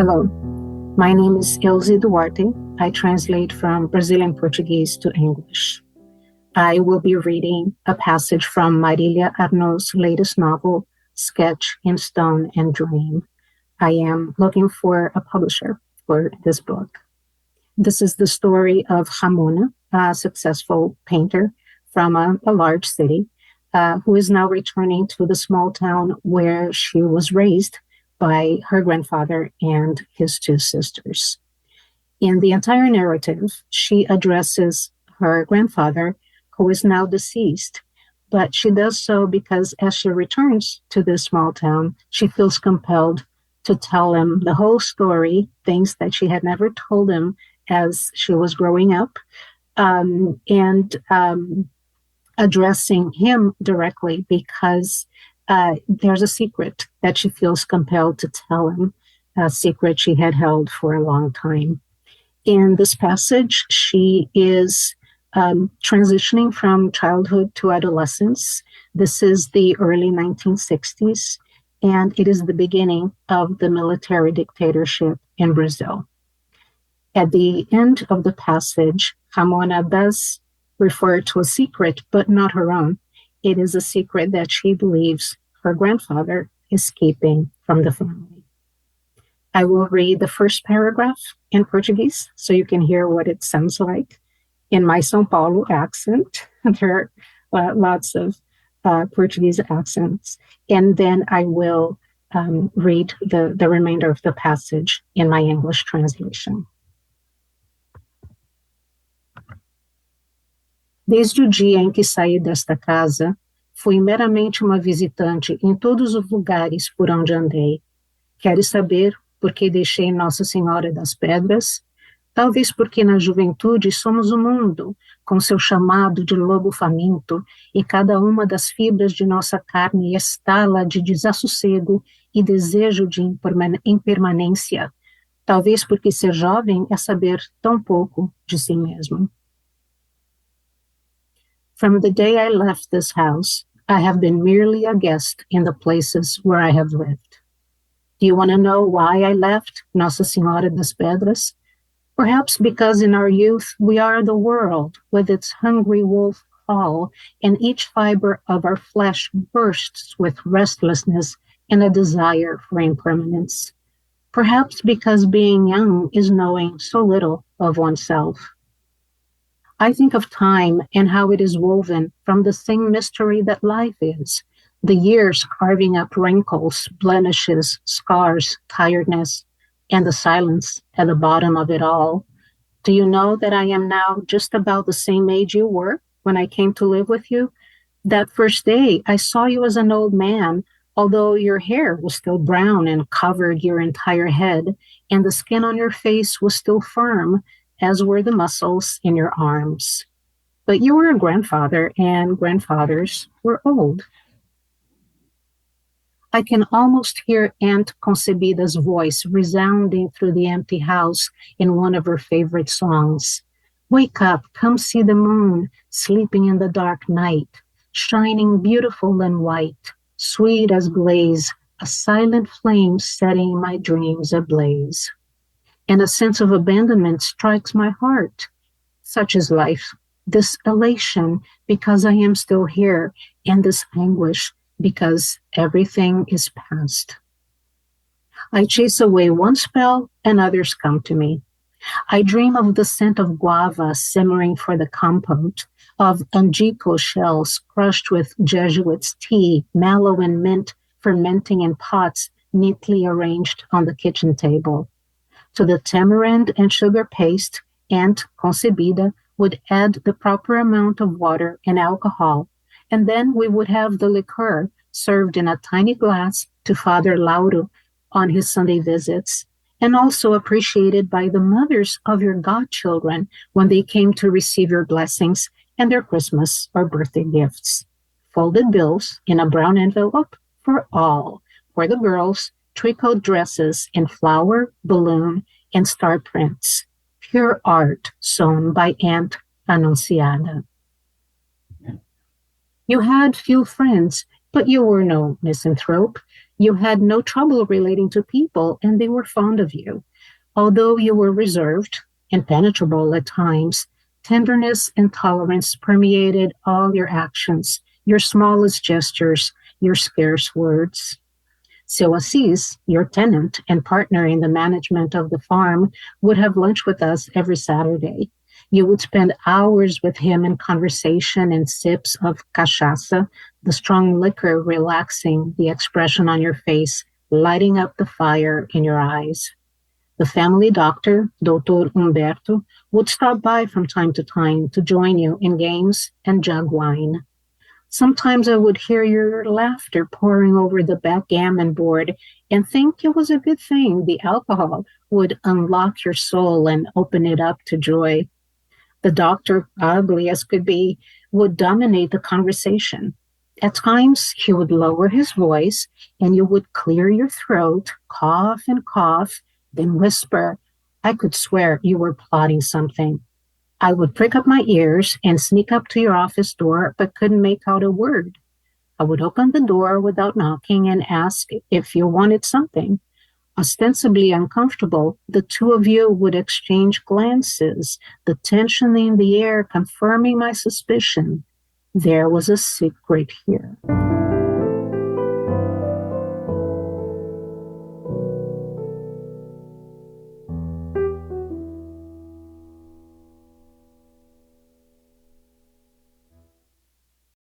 Hello, my name is Ilze Duarte. I translate from Brazilian Portuguese to English. I will be reading a passage from Marilia Arnaud's latest novel, Sketch in Stone and Dream. I am looking for a publisher for this book. This is the story of Ramona, a successful painter from a large city, who is now returning to the small town where she was raised by her grandfather and his two sisters. In the entire narrative, she addresses her grandfather, who is now deceased, but she does so because as she returns to this small town, she feels compelled to tell him the whole story, things that she had never told him as she was growing up, and addressing him directly because there's a secret that she feels compelled to tell him, a secret she had held for a long time. In this passage, she is transitioning from childhood to adolescence. This is the early 1960s, and it is the beginning of the military dictatorship in Brazil. At the end of the passage, Ramona does refer to a secret, but not her own. It is a secret that she believes her grandfather is keeping from the family. I will read the first paragraph in Portuguese so you can hear what it sounds like in my São Paulo accent. There are lots of Portuguese accents. And then I will read the remainder of the passage in my English translation. Desde o dia em que saí desta casa, fui meramente uma visitante em todos os lugares por onde andei. Queres saber por que deixei Nossa Senhora das Pedras? Talvez porque na juventude somos o mundo, com seu chamado de lobo faminto, e cada uma das fibras de nossa carne estala de desassossego e desejo de impermanência. Talvez porque ser jovem é saber tão pouco de si mesmo. From the day I left this house, I have been merely a guest in the places where I have lived. Do you want to know why I left Nossa Senhora das Pedras? Perhaps because in our youth we are the world with its hungry wolf call, and each fiber of our flesh bursts with restlessness and a desire for impermanence. Perhaps because being young is knowing so little of oneself. I think of time and how it is woven from the same mystery that life is, the years carving up wrinkles, blemishes, scars, tiredness, and the silence at the bottom of it all. Do you know that I am now just about the same age you were when I came to live with you? That first day, I saw you as an old man, although your hair was still brown and covered your entire head, and the skin on your face was still firm, as were the muscles in your arms. But you were a grandfather, and grandfathers were old. I can almost hear Aunt Concebida's voice resounding through the empty house in one of her favorite songs. Wake up, come see the moon, sleeping in the dark night, shining beautiful and white, sweet as glaze, a silent flame setting my dreams ablaze. And a sense of abandonment strikes my heart. Such is life, this elation because I am still here, and this anguish because everything is past. I chase away one spell and others come to me. I dream of the scent of guava simmering for the compote, of angico shells crushed with Jesuit's tea, mallow and mint fermenting in pots neatly arranged on the kitchen table. To the tamarind and sugar paste, Aunt Concebida would add the proper amount of water and alcohol, and then we would have the liqueur served in a tiny glass to Father Lauro on his Sunday visits, and also appreciated by the mothers of your godchildren when they came to receive your blessings and their Christmas or birthday gifts. Folded bills in a brown envelope for all. For the girls, tricot dresses in flower, balloon, and star prints. Pure art sewn by Aunt Annunciada. You had few friends, but you were no misanthrope. You had no trouble relating to people, and they were fond of you. Although you were reserved, impenetrable at times, tenderness and tolerance permeated all your actions, your smallest gestures, your scarce words. So Assis, your tenant and partner in the management of the farm, would have lunch with us every Saturday. You would spend hours with him in conversation and sips of cachaça, the strong liquor relaxing the expression on your face, lighting up the fire in your eyes. The family doctor, Dr. Umberto, would stop by from time to time to join you in games and jug wine. Sometimes I would hear your laughter pouring over the backgammon board and think it was a good thing the alcohol would unlock your soul and open it up to joy. The doctor, ugly as could be, would dominate the conversation. At times, he would lower his voice and you would clear your throat, cough, then whisper, I could swear you were plotting something. I would prick up my ears and sneak up to your office door, but couldn't make out a word. I would open the door without knocking and ask if you wanted something. Ostensibly uncomfortable, the two of you would exchange glances, the tension in the air confirming my suspicion. There was a secret here.